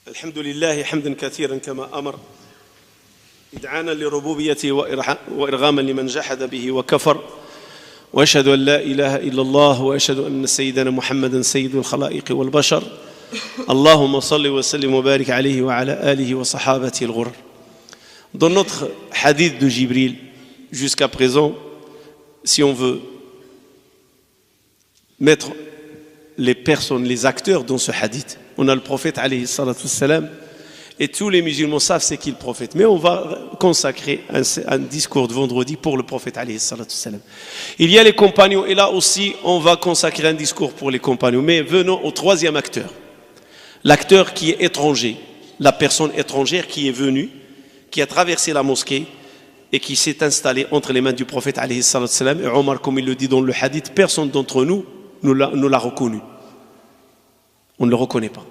الحمد لله حمدا كثيرا كما أمر إدعانا لربوبيته وإرغاما لمن جحد به وكفر وأشهد أن لا إله إلا الله وأشهد أن سيدنا محمدا سيد الخلائق والبشر اللهم صل وسلم وبارك عليه وعلى آله وصحابته الغر. Dans notre hadith de Jibril, jusqu'à présent, si on veut mettre les personnes, les acteurs dans ce hadith, on a le prophète alayhi salatu wassalam, et tous les musulmans savent c'est qui le prophète. Mais on va consacrer un discours de vendredi pour le prophète alayhi salatu wassalam. Il y a les compagnons, et là aussi on va consacrer un discours pour les compagnons. Mais venons au troisième acteur. L'acteur qui est étranger, la personne étrangère qui est venue, qui a traversé la mosquée et qui s'est installé entre les mains du prophète alayhi salatu wassalam. Et Omar, comme il le dit dans le hadith, personne d'entre nous l'a reconnu. On ne le reconnaît pas.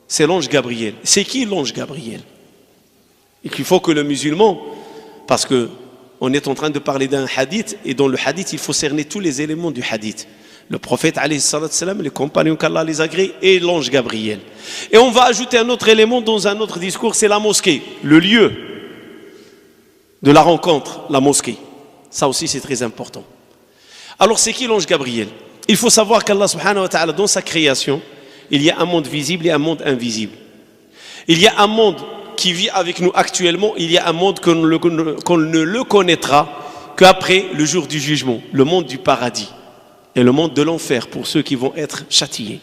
C'est l'ange Gabriel. C'est qui l'ange Gabriel? Et qu'il faut que le musulman, parce qu'on est en train de parler d'un hadith, et dans le hadith, il faut cerner tous les éléments du hadith. Le prophète, alayhi salatu wassalam, les compagnons qu'Allah les agrée, et l'ange Gabriel. Et on va ajouter un autre élément dans un autre discours, c'est la mosquée, le lieu de la rencontre, la mosquée. Ça aussi, c'est très important. Alors, c'est qui l'ange Gabriel? Il faut savoir qu'Allah subhanahu wa ta'ala, dans sa création, il y a un monde visible et un monde invisible. Il y a un monde qui vit avec nous actuellement, il y a un monde qu'on ne le connaîtra qu'après le jour du jugement, le monde du paradis et le monde de l'enfer pour ceux qui vont être châtiés.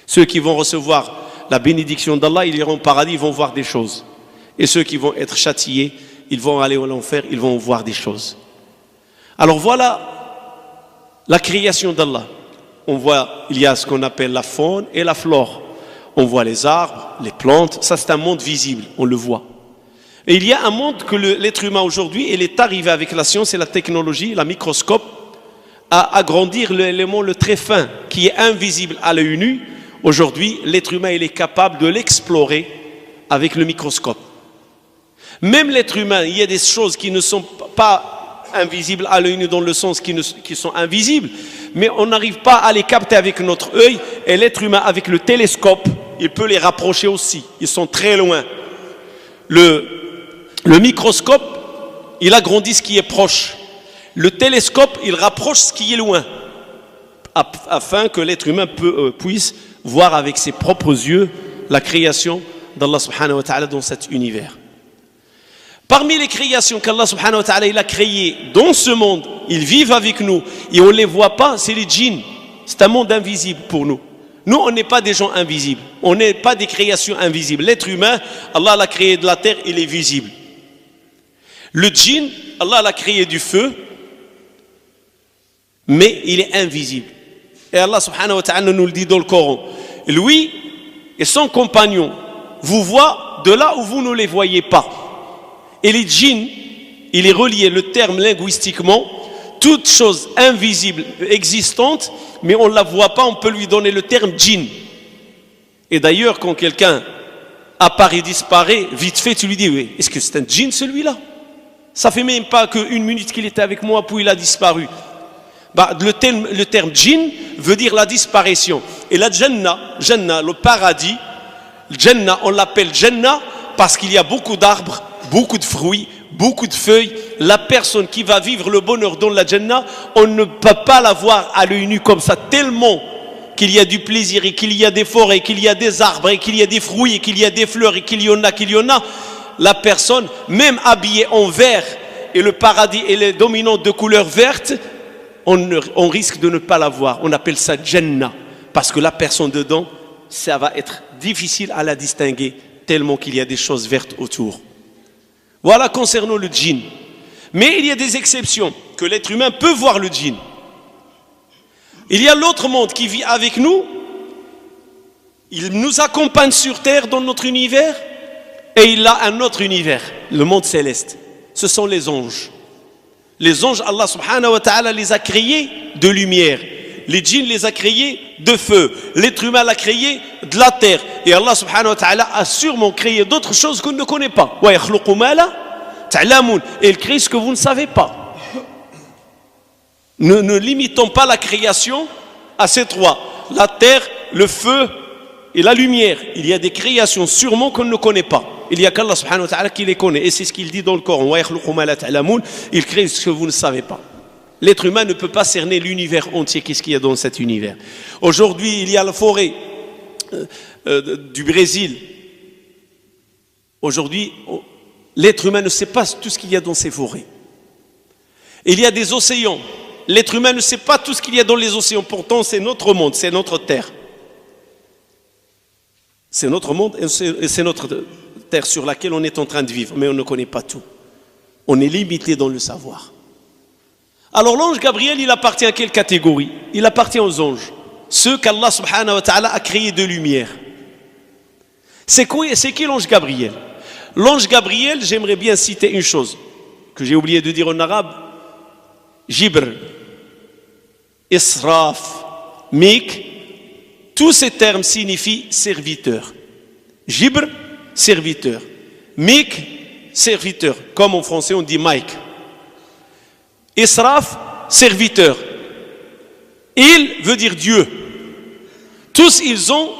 Ceux qui vont recevoir la bénédiction d'Allah, ils iront au paradis, ils vont voir des choses. Et ceux qui vont être châtiés, ils vont aller à l'enfer, ils vont voir des choses. Alors voilà la création d'Allah. On voit, il y a ce qu'on appelle la faune et la flore. On voit les arbres, les plantes, ça c'est un monde visible, on le voit. Et il y a un monde que l'être humain aujourd'hui, il est arrivé avec la science et la technologie, la microscope, à agrandir l'élément le très fin, qui est invisible à l'œil nu. Aujourd'hui, l'être humain, il est capable de l'explorer avec le microscope. Même l'être humain, il y a des choses qui ne sont pas invisibles à l'œil nu dans le sens qui sont invisibles, mais on n'arrive pas à les capter avec notre œil, et l'être humain avec le télescope, il peut les rapprocher aussi, ils sont très loin. Le microscope, il agrandit ce qui est proche. Le télescope, il rapproche ce qui est loin, afin que l'être humain puisse voir avec ses propres yeux la création d'Allah subhanahu wa ta'ala dans cet univers. Parmi les créations qu'Allah subhanahu wa ta'ala il a créées dans ce monde, ils vivent avec nous et on ne les voit pas, c'est les djinns. C'est un monde invisible pour nous. Nous, on n'est pas des gens invisibles. On n'est pas des créations invisibles. L'être humain, Allah l'a créé de la terre, il est visible. Le djinn, Allah l'a créé du feu, mais il est invisible. Et Allah subhanahu wa ta'ala nous le dit dans le Coran. Lui et son compagnon vous voient de là où vous ne les voyez pas. Et les djinns, il est relié le terme linguistiquement, toute chose invisible, existante, mais on ne la voit pas, on peut lui donner le terme djinn. Et d'ailleurs, quand quelqu'un apparaît, disparaît, vite fait, tu lui dis, oui, est-ce que c'est un djinn celui-là? Ça fait même pas qu'une minute qu'il était avec moi, puis il a disparu. Le terme djinn veut dire la disparition. Et la Jannah, le paradis, Jannah, on l'appelle Jannah parce qu'il y a beaucoup d'arbres, beaucoup de fruits, beaucoup de feuilles. La personne qui va vivre le bonheur dans la Jannah, on ne peut pas la voir à l'œil nu comme ça, tellement qu'il y a du plaisir et qu'il y a des forêts, qu'il y a des arbres et qu'il y a des fruits et qu'il y a des fleurs et qu'il y en a. La personne, même habillée en vert, et le paradis est dominant de couleur verte, on risque de ne pas la voir. On appelle ça Jannah, parce que la personne dedans, ça va être difficile à la distinguer, tellement qu'il y a des choses vertes autour. Voilà concernant le djinn. Mais il y a des exceptions, que l'être humain peut voir le djinn. Il y a l'autre monde qui vit avec nous. Il nous accompagne sur terre dans notre univers. Et il a un autre univers, le monde céleste. Ce sont les anges. Les anges, Allah subhanahu wa ta'ala les a créés de lumière. Les djinns les a créés de feu. L'être humain l'a créé de la terre. Et Allah subhanahu wa ta'ala a sûrement créé d'autres choses qu'on ne connaît pas. Et il crée ce que vous ne savez pas. Ne limitons pas la création à ces trois. La terre, le feu et la lumière, il y a des créations sûrement qu'on ne connaît pas. Il y a qu'Allah subhanahu wa ta'ala qui les connaît. Et c'est ce qu'il dit dans le Coran. Il crée ce que vous ne savez pas. L'être humain ne peut pas cerner l'univers entier. Qu'est-ce qu'il y a dans cet univers? Aujourd'hui, il y a la forêt du Brésil. Aujourd'hui, l'être humain ne sait pas tout ce qu'il y a dans ces forêts. Il y a des océans. L'être humain ne sait pas tout ce qu'il y a dans les océans. Pourtant, c'est notre monde, c'est notre terre. C'est notre monde et c'est notre terre sur laquelle on est en train de vivre. Mais on ne connaît pas tout. On est limité dans le savoir. Alors l'ange Gabriel, il appartient à quelle catégorie? Il appartient aux anges. Ceux qu'Allah subhanahu wa ta'ala a créés de lumière. C'est qui l'ange Gabriel? L'ange Gabriel, j'aimerais bien citer une chose que j'ai oublié de dire en arabe. Jibr, Israf, Mik, tous ces termes signifient serviteur. Jibr, serviteur. Mik, serviteur. Comme en français on dit Mike. Israf, serviteur. Il veut dire Dieu. Tous ils ont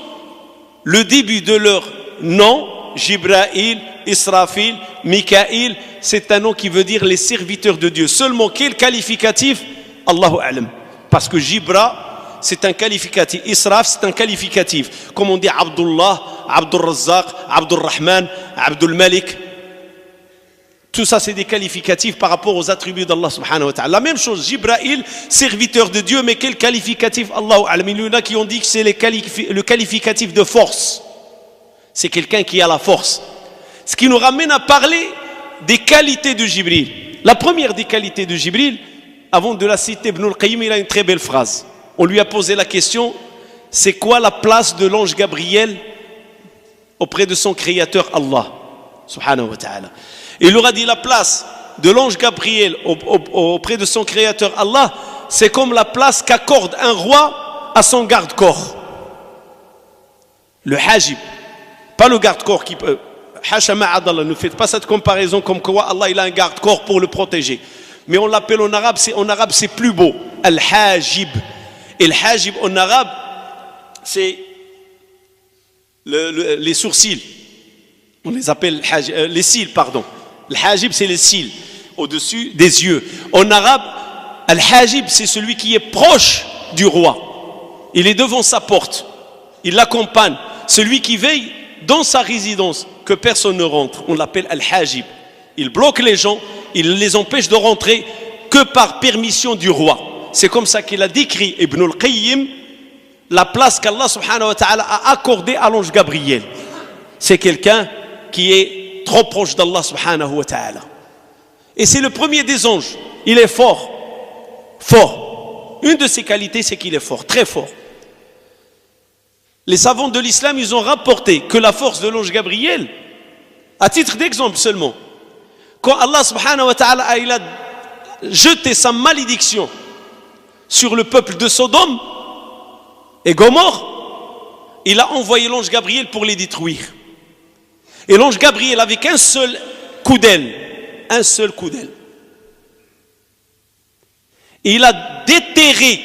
le début de leur nom, Jibraïl, Israfil, Mikaïl, c'est un nom qui veut dire les serviteurs de Dieu. Seulement quel qualificatif? Allahu a'lam. Parce que Jibra, c'est un qualificatif. Israf, c'est un qualificatif. Comme on dit Abdullah, Abdul Razzaq, Abdul Rahman, Abdul Malik. Tout ça, c'est des qualificatifs par rapport aux attributs d'Allah subhanahu wa ta'ala. La même chose, Jibraïl, serviteur de Dieu, mais quel qualificatif? Allahu a'lam. Il y en a qui ont dit que c'est le qualificatif de force. C'est quelqu'un qui a la force. Ce qui nous ramène à parler des qualités de Jibril. La première des qualités de Jibril, avant de la citer, Ibn al-Qayyim, il a une très belle phrase. On lui a posé la question, c'est quoi la place de l'ange Gabriel auprès de son créateur Allah subhanahu wa ta'ala? Il leur a dit la place de l'ange Gabriel auprès de son créateur Allah, c'est comme la place qu'accorde un roi à son garde-corps. Le hajib, pas le garde-corps qui peut... Ne faites pas cette comparaison comme quoi Allah il a un garde-corps pour le protéger. Mais on l'appelle en arabe c'est plus beau. Al-hajib. Et le hajib en arabe, c'est les sourcils. On les appelle les cils, pardon. Le hajib, c'est les cils au-dessus des yeux. En arabe, al-hajib, c'est celui qui est proche du roi. Il est devant sa porte. Il l'accompagne. Celui qui veille dans sa résidence, que personne ne rentre. On l'appelle al-hajib. Il bloque les gens, il les empêche de rentrer que par permission du roi. C'est comme ça qu'il a décrit Ibn al-Qayyim la place qu'Allah subhanahu wa ta'ala a accordée à l'ange Gabriel. C'est quelqu'un qui est trop proche d'Allah subhanahu wa ta'ala. Et c'est le premier des anges. Il est fort. Fort. Une de ses qualités, c'est qu'il est fort, très fort. Les savants de l'islam, ils ont rapporté que la force de l'ange Gabriel, à titre d'exemple seulement, quand Allah subhanahu wa ta'ala il a jeté sa malédiction sur le peuple de Sodome et Gomorrhe, il a envoyé l'ange Gabriel pour les détruire. Et l'ange Gabriel, avec un seul coup d'aile, il a déterré,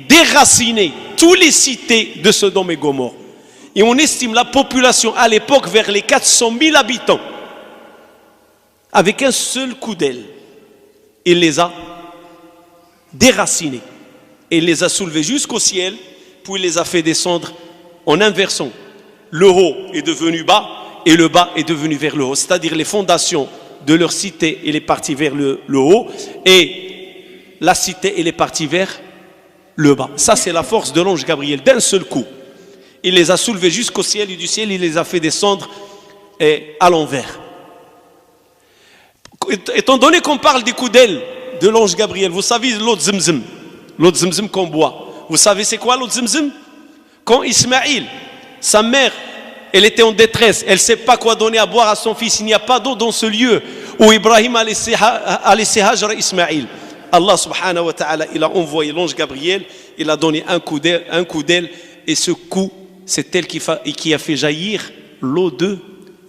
déraciné toutes les cités de Sodome et Gomorrhe. Et on estime la population à l'époque vers les 400 000 habitants. Avec un seul coup d'aile, il les a déracinés. Et il les a soulevés jusqu'au ciel, puis il les a fait descendre en inversant. Le haut est devenu bas et le bas est devenu vers le haut. C'est-à-dire les fondations de leur cité, elle est partie vers le haut et la cité, elle est partie vers le bas. Ça, c'est la force de l'ange Gabriel, d'un seul coup. Il les a soulevés jusqu'au ciel et du ciel, il les a fait descendre à l'envers. Étant donné qu'on parle des coups d'aile de l'ange Gabriel, vous savez l'eau de Zemzem qu'on boit. Vous savez c'est quoi l'eau de Zemzem? Quand Ismaïl, sa mère, elle était en détresse, elle ne sait pas quoi donner à boire à son fils, il n'y a pas d'eau dans ce lieu où Ibrahim a laissé Hajar Ismaïl. Allah subhanahu wa ta'ala, il a envoyé l'ange Gabriel, il a donné un coup d'aile, et ce coup, c'est elle qui a fait jaillir l'eau de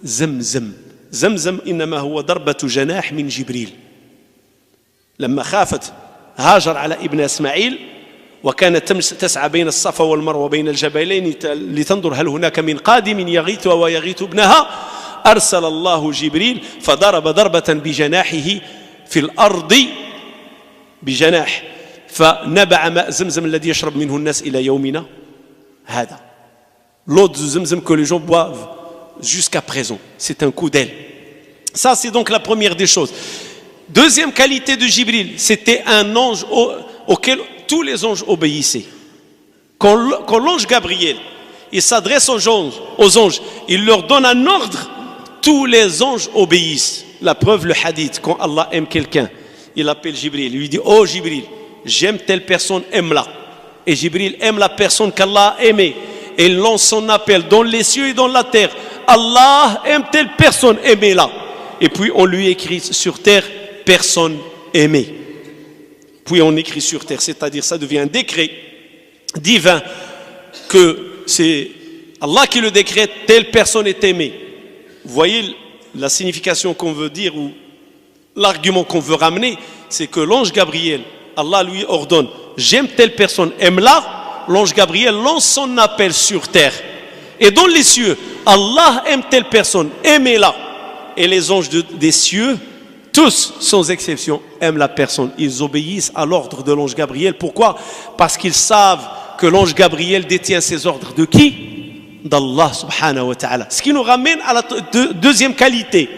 Zemzem. زمزم إنما هو ضربة جناح من جبريل لما خافت هاجر على ابن إسماعيل وكانت تسعى بين الصفا والمروة بين الجبلين لتنظر هل هناك من قادم يغيث ويغيث ابنها أرسل الله جبريل فضرب ضربة بجناحه في الأرض بجناح فنبع ماء زمزم الذي يشرب منه الناس إلى يومنا هذا. L'eau de Zamzam que les gens boivent jusqu'à présent, c'est un coup d'aile. Ça, c'est donc la première des choses. Deuxième qualité de Jibril, c'était un ange auquel tous les anges obéissaient. Quand l'ange Gabriel, il s'adresse aux anges, il leur donne un ordre, tous les anges obéissent. La preuve, le hadith, quand Allah aime quelqu'un, il appelle Jibril, il lui dit « Oh Jibril, j'aime telle personne, aime-la. » Et Jibril aime la personne qu'Allah a aimée. Et il lance son appel dans les cieux et dans la terre. Allah aime telle personne, aimez-la. Et puis on lui écrit sur terre, personne aimée. Puis on écrit sur terre, c'est-à-dire ça devient un décret divin que c'est Allah qui le décrète, telle personne est aimée. Vous voyez la signification qu'on veut dire ou l'argument qu'on veut ramener, c'est que l'ange Gabriel, Allah lui ordonne, j'aime telle personne, aime-la. L'ange Gabriel lance son appel sur terre. Et dans les cieux, Allah aime telle personne, aimez-la. Et les anges des cieux, tous, sans exception, aiment la personne. Ils obéissent à l'ordre de l'ange Gabriel. Pourquoi? Parce qu'ils savent que l'ange Gabriel détient ces ordres de qui? D'Allah subhanahu wa ta'ala. Ce qui nous ramène à la deuxième qualité.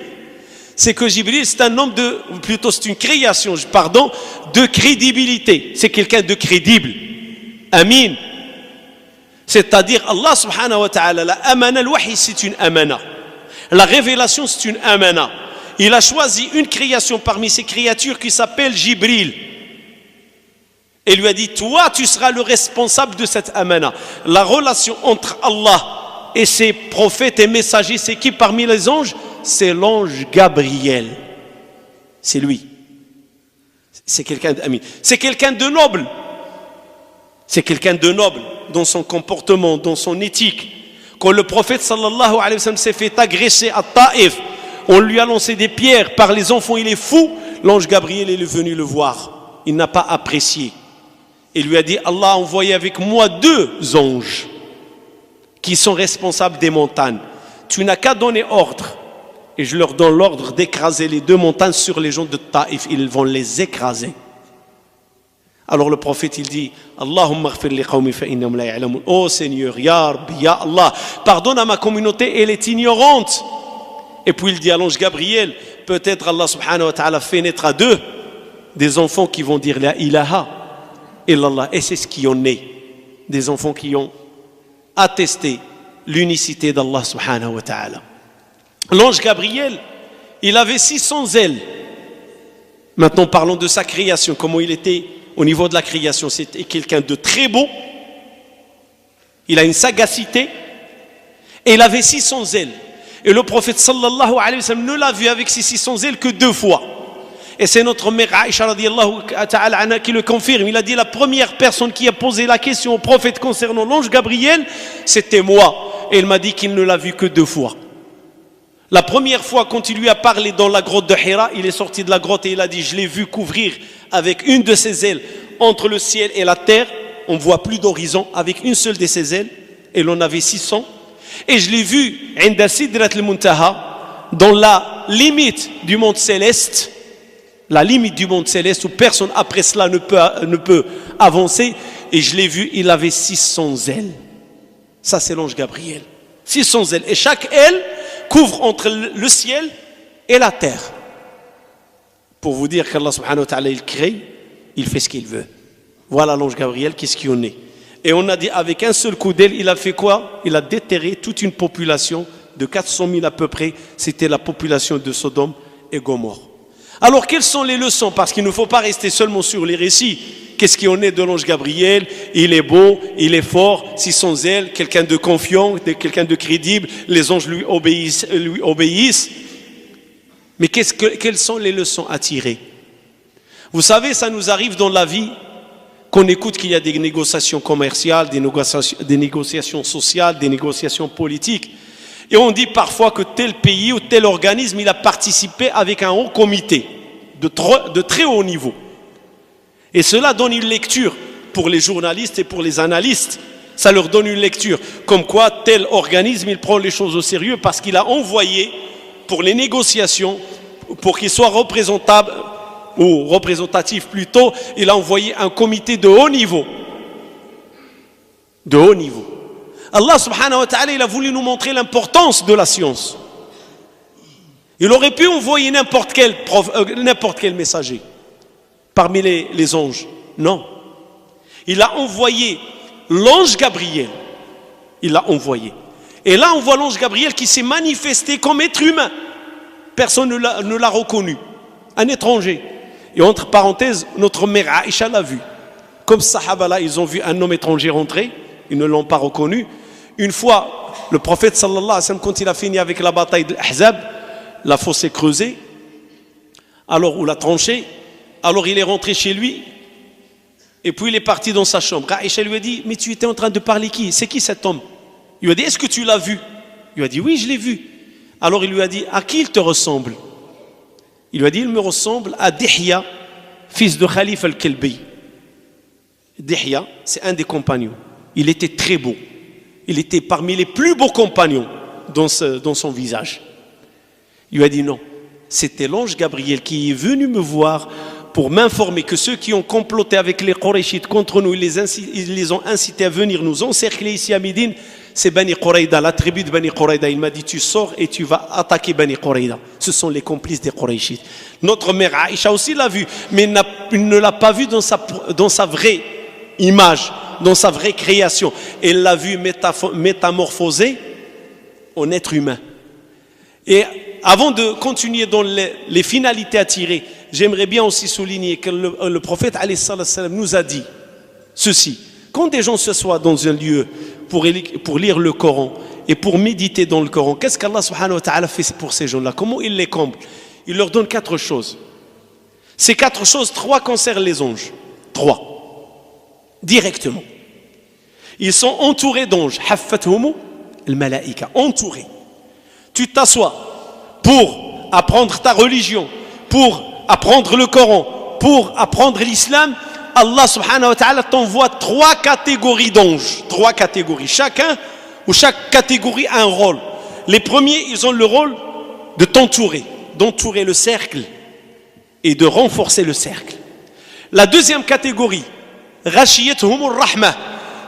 C'est que Jibril, c'est un homme plutôt c'est une création, de crédibilité. C'est quelqu'un de crédible. Amin. C'est-à-dire Allah subhanahu wa ta'ala, la amana, le wahi, c'est une amana. La révélation, c'est une amana. Il a choisi une création parmi ces créatures qui s'appelle Jibril. Et lui a dit, toi, tu seras le responsable de cette amana. La relation entre Allah et ses prophètes et messagers, c'est qui parmi les anges? C'est l'ange Gabriel. C'est lui. C'est quelqu'un d'amin. C'est quelqu'un de noble. C'est quelqu'un de noble dans son comportement, dans son éthique. Quand le prophète sallallahu alayhi wa sallam s'est fait agresser à Taïf, on lui a lancé des pierres par les enfants, il est fou. L'ange Gabriel est venu le voir. Il n'a pas apprécié. Il lui a dit, Allah a envoyé avec moi 2 anges qui sont responsables des montagnes. Tu n'as qu'à donner ordre. Et je leur donne l'ordre d'écraser les 2 montagnes sur les gens de Taïf. Ils vont les écraser. Alors le prophète il dit, Allahumma ghfir li qawmi fa innahum la ya'lamun. Oh Seigneur, ya Rabbi, ya Allah, pardonne à ma communauté, elle est ignorante. Et puis il dit à l'ange Gabriel, peut-être Allah subhanahu wa ta'ala fait naître à 2 des enfants qui vont dire la ilaha illallah. Et c'est ce qui en est. Des enfants qui ont attesté l'unicité d'Allah subhanahu wa ta'ala. L'ange Gabriel, il avait 600 ailes. Maintenant parlons de sa création, comment il était au niveau de la création. C'était quelqu'un de très beau. Il a une sagacité. Et il avait 600 ailes. Et le prophète sallallahu alayhi wa sallam ne l'a vu avec ses 600 ailes que 2 fois. Et c'est notre mère Aïcha radiyallahu ta'ala anha qui le confirme. Il a dit, la première personne qui a posé la question au prophète concernant l'ange Gabriel, c'était moi. Et il m'a dit qu'il ne l'a vu que 2 fois. La première fois, quand il lui a parlé dans la grotte de Hira, il est sorti de la grotte et il a dit, je l'ai vu couvrir avec une de ses ailes entre le ciel et la terre. On ne voit plus d'horizon avec une seule de ses ailes. Et l'on avait 600. Et je l'ai vu, Inda Sidrat al-Muntaha, dans la limite du monde céleste, la limite du monde céleste où personne après cela ne peut avancer. Et je l'ai vu, il avait 600 ailes. Ça, c'est l'ange Gabriel. 600 ailes. Et chaque aile couvre entre le ciel et la terre. Pour vous dire qu'Allah subhanahu wa ta'ala, il crée, il fait ce qu'il veut. Voilà l'ange Gabriel, qu'est-ce qu'il en est. Et on a dit, avec un seul coup d'aile, il a fait quoi? Il a déterré toute une population de 400 000 à peu près. C'était la population de Sodome et Gomorrhe. Alors, quelles sont les leçons? Parce qu'il ne faut pas rester seulement sur les récits. Qu'est-ce qui en est de l'ange Gabriel? Il est beau, il est fort, 600 ailes, quelqu'un de confiant, quelqu'un de crédible. Les anges lui obéissent. Mais quelles sont les leçons à tirer? Vous savez, ça nous arrive dans la vie qu'on écoute qu'il y a des négociations commerciales, des négociations sociales, des négociations politiques. Et on dit parfois que tel pays ou tel organisme, il a participé avec un haut comité de très haut niveau. Et cela donne une lecture pour les journalistes et pour les analystes. Ça leur donne une lecture. Comme quoi, tel organisme, il prend les choses au sérieux parce qu'il a envoyé pour les négociations, pour qu'il soit représentable, ou représentatif plutôt, il a envoyé un comité de haut niveau. De haut niveau. Allah subhanahu wa ta'ala, il a voulu nous montrer l'importance de la science. Il aurait pu envoyer n'importe quel messager parmi les anges. Non. Il a envoyé l'ange Gabriel. Il l'a envoyé. Et là, on voit l'ange Gabriel qui s'est manifesté comme être humain. Personne ne l'a reconnu. Un étranger. Et entre parenthèses, notre mère Aïcha l'a vu. Comme Sahaba là, ils ont vu un homme étranger rentrer. Ils ne l'ont pas reconnu. Une fois, le prophète sallallahu alayhi wa sallam, quand il a fini avec la bataille de l'Ahzab, la fosse est creusée, alors on l'a tranché, alors il est rentré chez lui, et puis il est parti dans sa chambre. Aïcha lui a dit, mais tu étais en train de parler qui? C'est qui cet homme? Il lui a dit, est-ce que tu l'as vu? Il lui a dit, oui, je l'ai vu. Alors il lui a dit, à qui il te ressemble? Il lui a dit, il me ressemble à Dihya, fils de Khalif al-Kalbi. Dihya, c'est un des compagnons. Il était très beau. Il était parmi les plus beaux compagnons dans son visage. Il lui a dit non. C'était l'ange Gabriel qui est venu me voir pour m'informer que ceux qui ont comploté avec les Qurayshites contre nous, ils les ont incités à venir nous encercler ici à Médine, c'est Bani Quraïda, la tribu de Bani Quraïda. Il m'a dit, tu sors et tu vas attaquer Bani Quraïda. Ce sont les complices des Qurayshites. Notre mère Aïcha aussi l'a vu, mais il ne l'a pas vu dans sa vraie image, dans sa vraie création. Elle l'a vu métamorphosé en être humain. Et avant de continuer dans les finalités à tirer, j'aimerais bien aussi souligner que le prophète alayhi salam nous a dit ceci. Quand des gens s'assoient dans un lieu pour lire le Coran et pour méditer dans le Coran, qu'est-ce qu'Allah subhanahu wa ta'ala fait pour ces gens-là? Comment il les comble? Il leur donne 4 choses. Ces 4 choses, 3 concernent les anges. 3. Directement. Ils sont entourés d'anges. Haffathumu al-malaïka. Entourés. Tu t'assois pour apprendre ta religion, pour apprendre le Coran, pour apprendre l'islam. Allah subhanahu wa ta'ala t'envoie 3 catégories d'anges. 3 catégories. Chaque catégorie a un rôle. Les premiers, ils ont le rôle de t'entourer, d'entourer le cercle et de renforcer le cercle. La deuxième catégorie, Rashiyatuhumur Rahma,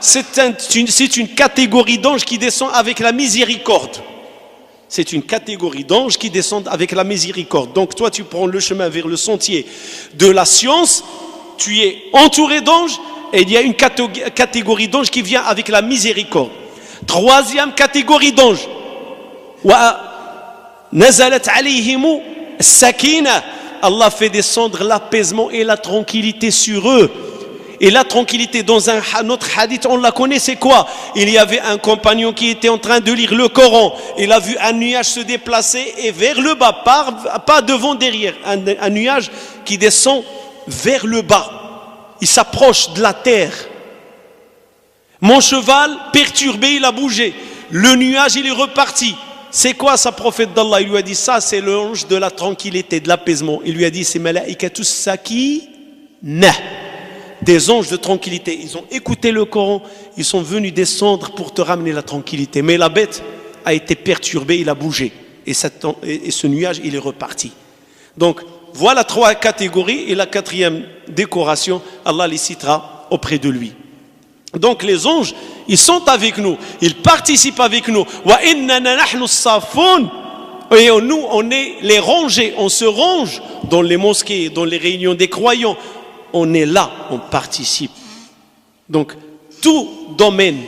c'est une catégorie d'anges qui descend avec la miséricorde. C'est une catégorie d'anges qui descendent avec la miséricorde. Donc toi, tu prends le chemin vers le sentier de la science, tu es entouré d'anges, et il y a une catégorie d'anges qui vient avec la miséricorde. Troisième catégorie d'anges, wa nazalat alayhimu sakina, Allah fait descendre l'apaisement et la tranquillité sur eux. Et la tranquillité, dans un autre hadith, on la connaît, c'est quoi? Il y avait un compagnon qui était en train de lire le Coran. Il a vu un nuage se déplacer et vers le bas, pas devant, derrière. Un nuage qui descend vers le bas. Il s'approche de la terre. Mon cheval, perturbé, il a bougé. Le nuage, il est reparti. C'est quoi ça, prophète d'Allah? Il lui a dit, ça, c'est l'ange de la tranquillité, de l'apaisement. Il lui a dit, c'est malaïkatus sakina. Des anges de tranquillité. Ils ont écouté le Coran, ils sont venus descendre pour te ramener la tranquillité. Mais la bête a été perturbée, il a bougé. Et ce nuage, il est reparti. Donc, voilà 3 catégories. Et la 4e décoration, Allah les citera auprès de lui. Donc, les anges, ils sont avec nous. Ils participent avec nous. Wa innana nahnu safun. Et nous, on est les rangés. On se range dans les mosquées, dans les réunions des croyants. On est là, on participe. Donc, tout domaine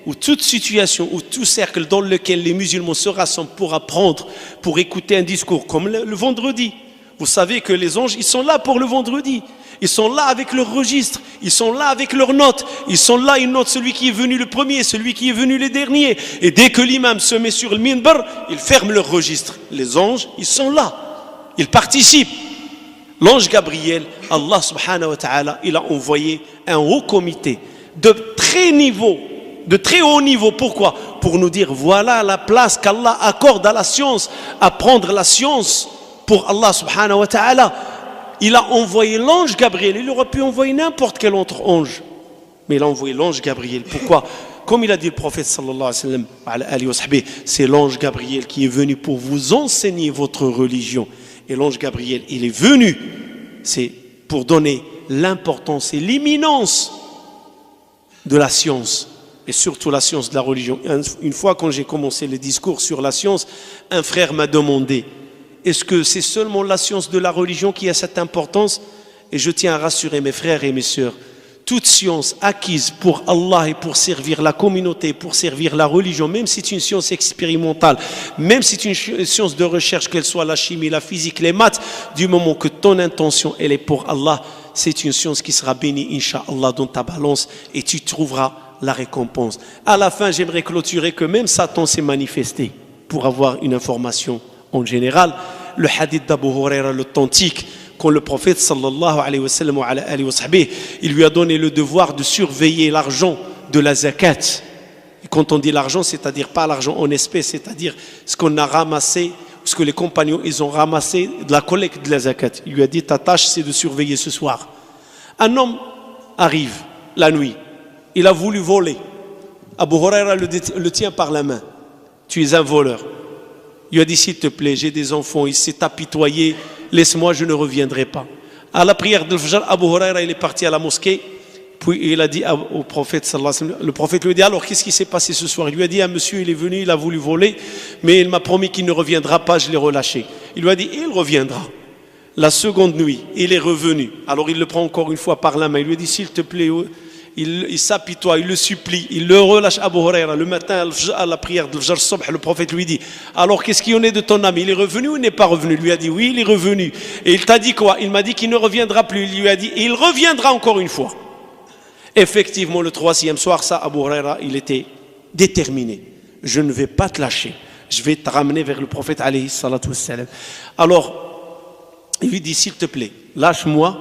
ou toute situation ou tout cercle dans lequel les musulmans se rassemblent pour apprendre, pour écouter un discours, comme le vendredi. Vous savez que les anges, ils sont là pour le vendredi. Ils sont là avec leur registre, ils sont là avec leurs notes. Ils sont là, ils notent celui qui est venu le premier, celui qui est venu le dernier. Et dès que l'imam se met sur le minbar, ils ferment leur registre. Les anges, ils sont là, ils participent. L'ange Gabriel, Allah subhanahu wa ta'ala, il a envoyé un haut comité de très haut niveau. Pourquoi? Pour nous dire, voilà la place qu'Allah accorde à la science, à prendre la science pour Allah subhanahu wa ta'ala. Il a envoyé l'ange Gabriel, il aurait pu envoyer n'importe quel autre ange. Mais il a envoyé l'ange Gabriel. Pourquoi? Comme il a dit le prophète sallallahu alayhi wa sallam, c'est l'ange Gabriel qui est venu pour vous enseigner votre religion. Et l'ange Gabriel, il est venu, c'est pour donner l'importance et l'imminence de la science, et surtout la science de la religion. Une fois, quand j'ai commencé le discours sur la science, un frère m'a demandé, est-ce que c'est seulement la science de la religion qui a cette importance? Et je tiens à rassurer mes frères et mes sœurs, toute science acquise pour Allah et pour servir la communauté, pour servir la religion, même si c'est une science expérimentale, même si c'est une science de recherche, qu'elle soit la chimie, la physique, les maths, du moment que ton intention elle est pour Allah, c'est une science qui sera bénie, Inch'Allah, dans ta balance, et tu trouveras la récompense. À la fin, j'aimerais clôturer que même Satan s'est manifesté pour avoir une information en général. Le hadith d'Abu Huraira, l'authentique, quand le prophète sallallahu alayhi wa sallam il lui a donné le devoir de surveiller l'argent de la zakat. Et quand on dit l'argent, c'est-à-dire pas l'argent en espèces, c'est-à-dire ce qu'on a ramassé, ce que les compagnons ils ont ramassé de la collecte de la zakat. Il lui a dit, ta tâche c'est de surveiller ce soir. Un homme arrive la nuit, il a voulu voler. Abu Huraira le tient par la main. Tu es un voleur. Il lui a dit, s'il te plaît, j'ai des enfants, il s'est apitoyé, laisse-moi, je ne reviendrai pas. À la prière de Fajr, Abu Huraira, il est parti à la mosquée, puis il a dit au prophète, sallallahu alayhi wa sallam, le prophète lui a dit, alors qu'est-ce qui s'est passé ce soir? Il lui a dit, un monsieur, il est venu, il a voulu voler, mais il m'a promis qu'il ne reviendra pas, je l'ai relâché. Il lui a dit, il reviendra. La seconde nuit, il est revenu. Alors il le prend encore une fois par la main, il lui a dit, s'il te plaît, il s'apitoie, il le supplie, il le relâche. Abu Huraira, le matin à la prière de Fajr Subh, le prophète lui dit, alors qu'est-ce qu'il y en est de ton ami? Il est revenu ou il n'est pas revenu? Il lui a dit, oui, il est revenu. Et il t'a dit quoi? Il m'a dit qu'il ne reviendra plus. Il lui a dit, il reviendra encore une fois. Effectivement, le troisième soir, ça, Abu Huraira, il était déterminé. Je ne vais pas te lâcher. Je vais te ramener vers le prophète alayhi salatu wassalam. Alors, il lui dit, s'il te plaît, lâche-moi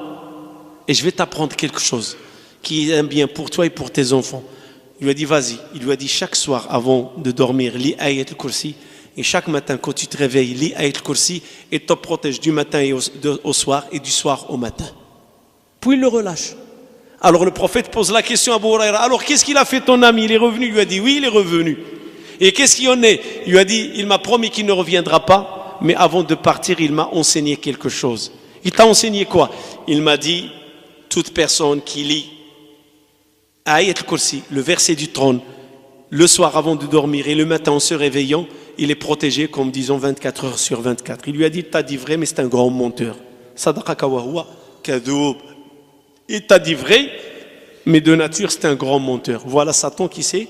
et je vais t'apprendre quelque chose qui est un bien pour toi et pour tes enfants. Il lui a dit, vas-y. Il lui a dit, chaque soir, avant de dormir, lis Ayat al-Kursi. Et chaque matin, quand tu te réveilles, lis Ayat al-Kursi et te protège du matin et au soir et du soir au matin. Puis il le relâche. Alors le prophète pose la question à Abu Huraira, alors qu'est-ce qu'il a fait ton ami? Il est revenu? Il lui a dit, oui, il est revenu. Et qu'est-ce qu'il y en est? Il lui a dit, il m'a promis qu'il ne reviendra pas, mais avant de partir, il m'a enseigné quelque chose. Il t'a enseigné quoi? Il m'a dit, toute personne qui lit Ayat al-Kursi, le verset du trône, le soir avant de dormir et le matin en se réveillant, il est protégé comme disons 24 heures sur 24. Il lui a dit, t'as dit vrai, mais c'est un grand menteur. Sadaqaka wa huwa kadhub. Il t'a dit vrai, mais de nature c'est un grand menteur. Voilà Satan qui s'est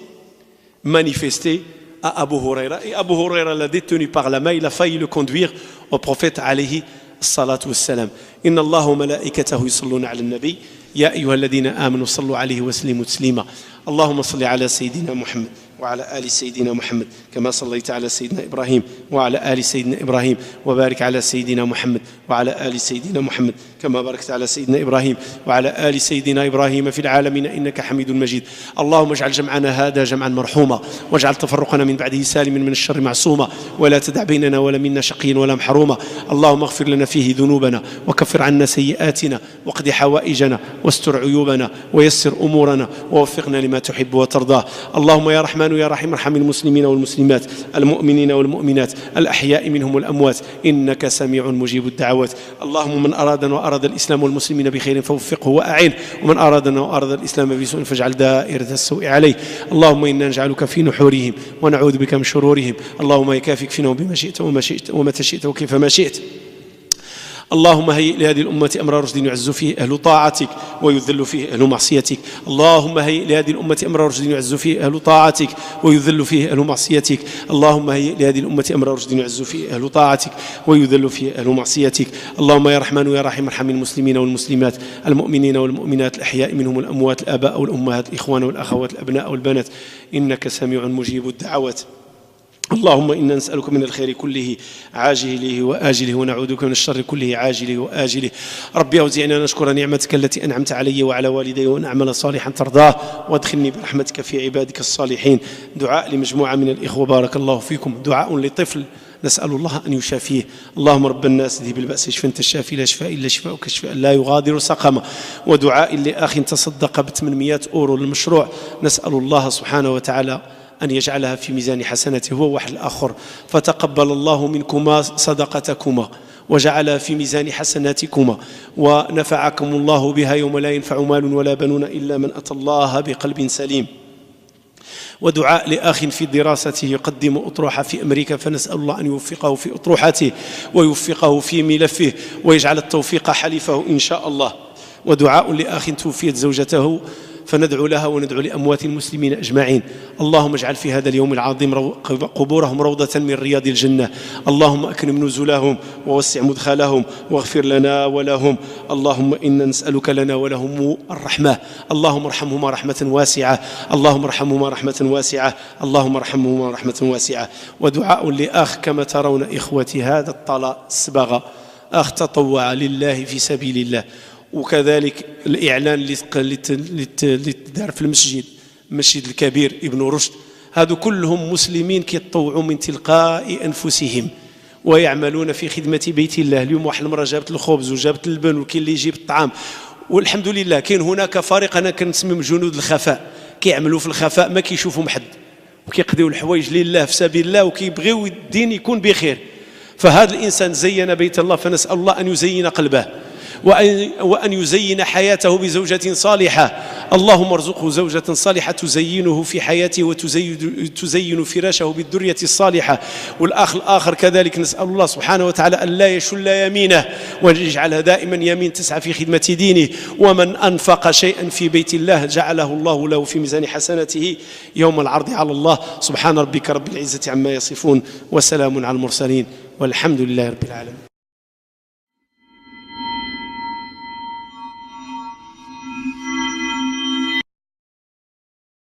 manifesté à Abu Huraira. Et Abu Huraira l'a détenu par la main, il a failli le conduire au prophète alayhi salatu wassalam. Inna Allah wa malaikatahu yusalluna ala al-nabi. يا أيها الذين آمنوا صلوا عليه وسلموا تسليما اللهم صل على سيدنا محمد وعلى آل سيدنا محمد كما صليت على سيدنا إبراهيم وعلى آل سيدنا إبراهيم وبارك على سيدنا محمد وعلى آل سيدنا محمد كما باركت على سيدنا إبراهيم وعلى آل سيدنا إبراهيم في العالمين إنك حميد مجيد اللهم اجعل جمعنا هذا جمعا مرحوما واجعل تفرقنا من بعده سالما من الشر معصوما ولا تدع بيننا ولا منا شقيا ولا محروما اللهم اغفر لنا فيه ذنوبنا وكفر عنا سيئاتنا واقض حوائجنا واستر عيوبنا ويسر أمورنا ووفقنا لما تحب وترضاه اللهم يا رحمن يا رحيم ارحم المسلمين والمسلمات المؤمنين والمؤمنات الأحياء منهم والأموات إنك سميع مجيب الدعوات اللهم من أرادنا وأراد الإسلام والمسلمين بخير فوفقه وأعين ومن أرادنا وأراد الإسلام بسوء فاجعل دائرة السوء عليه اللهم إنا نجعلك في نحورهم ونعوذ بك من شرورهم اللهم يكافك فينا بما شئت ومتى شئت وكيفما شئت اللهم هيئ لهذه الأمة أمر رشد يعز فيه أهل طاعتك ويذل فيه أهل معصيتك اللهم هيئ لهذه الأمة أمر رشد يعز فيه أهل طاعتك ويذل فيه أهل معصيتك اللهم هيئ لهذه الأمة أمر رشد يعز فيه أهل طاعتك ويذل فيه أهل معصيتك اللهم يا رحمن يا رحيم ارحم المسلمين والمسلمات المؤمنين والمؤمنات الأحياء منهم والأموات الآباء والأمهات الإخوان والأخوات الأبناء والبنات إنك سميع مجيب الدعوات اللهم إنا نسألك من الخير كله عاجله وآجله ونعوذ بك من الشر كله عاجله وآجله. ربي أوزعني أن أشكر نعمتك التي أنعمت علي وعلى والدي وأن أعمل صالحا ترضاه وادخلني برحمتك في عبادك الصالحين. دعاء لمجموعة من الإخوة بارك الله فيكم. دعاء لطفل نسأل الله أن يشافيه. اللهم رب الناس اذهب البأس اشف أنت الشافي لا شفاء إلا شفاؤك شفاء لا يغادر سقما. ودعاء لأخ تصدق ب800 أورو للمشروع نسأل الله سبحانه وتعالى أن يجعلها في ميزان حسناته هو واحد الآخر، فتقبل الله منكما صدقتكما وجعلها في ميزان حسناتكما ونفعكم الله بها يوم لا ينفع مال ولا بنون إلا من أتى الله بقلب سليم. ودعاء لأخ في دراسته يقدم أطروحة في أمريكا فنسأل الله أن يوفقه في أطروحته ويوفقه في ملفه ويجعل التوفيق حليفه إن شاء الله. ودعاء لأخ توفيت زوجته فندعو لها وندعو لأموات المسلمين أجمعين. اللهم اجعل في هذا اليوم العظيم قبورهم روضة من رياض الجنة. اللهم أكرم نزلهم ووسع مدخلهم واغفر لنا ولهم. اللهم إنا نسألك لنا ولهم الرحمة. اللهم ارحمهما رحمة واسعة. اللهم ارحمهما رحمة واسعة. اللهم ارحمهما رحمة واسعة. ودعاء لأخ كما ترون إخوتي هذا الطلاء الصباغة أخ تطوع لله في سبيل الله، وكذلك الإعلان اللي دار في المسجد الكبير ابن رشد. هذو كلهم مسلمين كيتطوعوا من تلقاء أنفسهم ويعملون في خدمة بيت الله. اليوم واحد المرة جابت الخبز وجابت اللبن وكاين اللي يجيب الطعام، والحمد لله. كاين هناك فريق أنا كنسميهم جنود الخفاء، كيعملوا في الخفاء ما كيشوفهم حد وكيقضيوا الحوايج لله في سبيل الله وكيبغيو الدين يكون بخير. فهذا الإنسان زين بيت الله فنسأل الله أن يزين قلبه وأن يزين حياته بزوجة صالحة. اللهم ارزقه زوجة صالحة تزينه في حياته وتزين فراشه بالذرية الصالحة. والأخ الآخر كذلك نسأل الله سبحانه وتعالى أن لا يشل يمينه وأن يجعلها دائما يمين تسعى في خدمة دينه. ومن أنفق شيئا في بيت الله جعله الله له في ميزان حسناته يوم العرض على الله. سبحان ربك رب العزة عما يصفون وسلام على المرسلين والحمد لله رب العالمين.